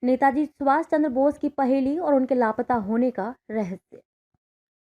नेताजी सुभाष चंद्र बोस की पहेली और उनके लापता होने का रहस्य।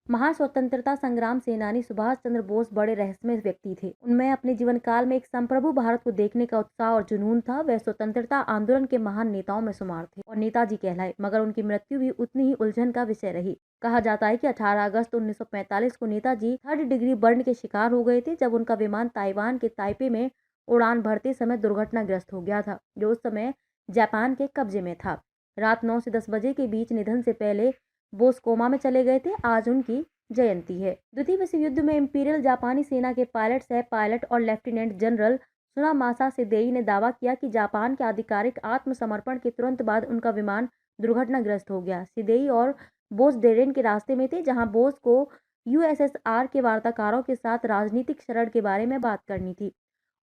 महान स्वतंत्रता संग्राम सेनानी सुभाष चंद्र बोस बड़े रहस्यमय व्यक्ति थे। उनमें अपने जीवन काल में एक संप्रभु भारत को देखने का उत्साह और जुनून था। वह स्वतंत्रता आंदोलन के महान नेताओं में शुमार थे और नेताजी कहलाए, मगर उनकी मृत्यु भी उतनी ही उलझन का विषय रही। कहा जाता है कि 18 अगस्त 1945 को नेताजी 3rd डिग्री बर्न के शिकार हो गए थे, जब उनका विमान ताइवान के ताइपे में उड़ान भरते समय दुर्घटनाग्रस्त हो गया था, जो उस समय जापान के कब्जे में था। रात 9 से 10 बजे के बीच निधन से पहले बोस कोमा में चले गए थे। आज उनकी जयंती है। द्वितीय विश्व युद्ध में इंपीरियल जापानी सेना के पायलट, सह पायलट और लेफ्टिनेंट जनरल सुनामासा सिदेई ने दावा किया कि जापान के आधिकारिक आत्मसमर्पण के तुरंत बाद उनका विमान दुर्घटनाग्रस्त हो गया। सिदेई और बोस डेरेन के रास्ते में थे, जहां बोस को यूएसएसआर के वार्ताकारों के साथ राजनीतिक शरण के बारे में बात करनी थी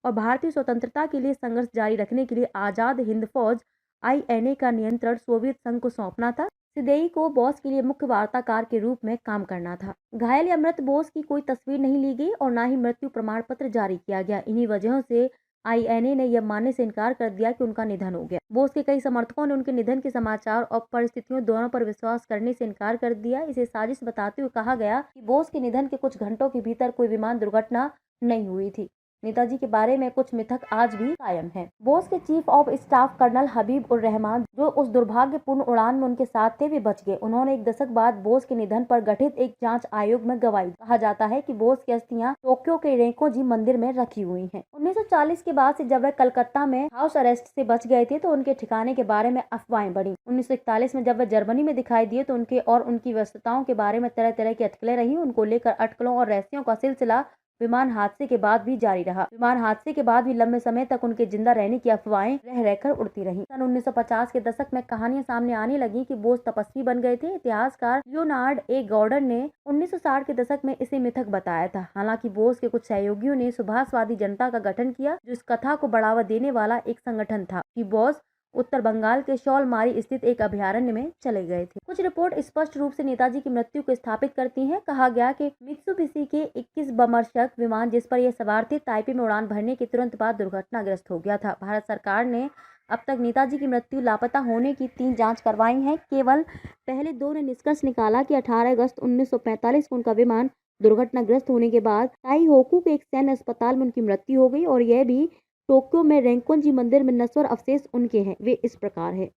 और भारतीय स्वतंत्रता के लिए संघर्ष जारी रखने के लिए आजाद हिंद फौज आईएनए का नियंत्रण सोवियत संघ को सौंपना था। सिदेई को बोस के लिए मुख्य वार्ताकार के रूप में काम करना था। घायल या मृत बोस की कोई तस्वीर नहीं ली गई और न ही मृत्यु प्रमाण पत्र जारी किया गया। इन्हीं वजहों से आईएनए ने यह मानने से इनकार कर दिया कि उनका निधन हो गया। बोस के कई समर्थकों ने उनके निधन के समाचार और परिस्थितियों दोनों पर विश्वास करने से इनकार कर दिया। इसे साजिश बताते हुए कहा गया कि बोस के निधन के कुछ घंटों के भीतर कोई विमान दुर्घटना नहीं हुई थी। नेताजी के बारे में कुछ मिथक आज भी कायम है। बोस के चीफ ऑफ स्टाफ कर्नल हबीब उर रहमान, जो उस दुर्भाग्यपूर्ण उड़ान में उनके साथ थे, वे बच गए। उन्होंने एक दशक बाद बोस के निधन पर गठित एक जांच आयोग में गवाही। कहा जाता है कि बोस की अस्थियां टोक्यो के रेंकोजी मंदिर में रखी हुई हैं। 1940 के बाद से जब वे कलकत्ता में हाउस अरेस्ट से बच गए थे, तो उनके ठिकाने के बारे में अफवाहें बढ़ी। 1941 में जब वे जर्मनी में दिखाई दिए, तो उनके और उनकी व्यस्तताओं के बारे में तरह तरह की अटकलें रही। उनको लेकर अटकलों और रहस्यों का सिलसिला विमान हादसे के बाद भी जारी रहा। विमान हादसे के बाद भी लंबे समय तक उनके जिंदा रहने की अफवाहें रह रहकर उड़ती रहीं। सन 1950 के दशक में कहानियां सामने आने लगी कि बोस तपस्वी बन गए थे। इतिहासकार लियोनार्ड ए गॉर्डन ने 1960 के दशक में इसे मिथक बताया था। हालांकि बोस के कुछ सहयोगियों ने सुभाषवादी जनता का गठन किया, जो इस कथा को बढ़ावा देने वाला एक संगठन था कि बोस उत्तर बंगाल के शॉलमारी स्थित एक अभयारण्य में चले गए थे। कुछ रिपोर्ट स्पष्ट रूप से नेताजी की मृत्यु को स्थापित करती हैं। कहा गया कि मित्सुबिशी के 21 बमर्शक विमान, जिस पर ये सवार थे, ताइपे में उड़ान भरने के तुरंत बाद दुर्घटनाग्रस्त हो गया था। भारत सरकार ने अब तक नेताजी की मृत्यु, लापता होने की 3 जांच करवाई हैं। केवल पहले 2 ने निष्कर्ष निकाला कि 18 अगस्त 1945 को उनका विमान दुर्घटनाग्रस्त होने के बाद ताइहोकू के एक सैन्य अस्पताल में उनकी मृत्यु हो गई और यह भी टोक्यो में रेंकोजी मंदिर में नश्वर अवशेष उनके हैं। वे इस प्रकार है।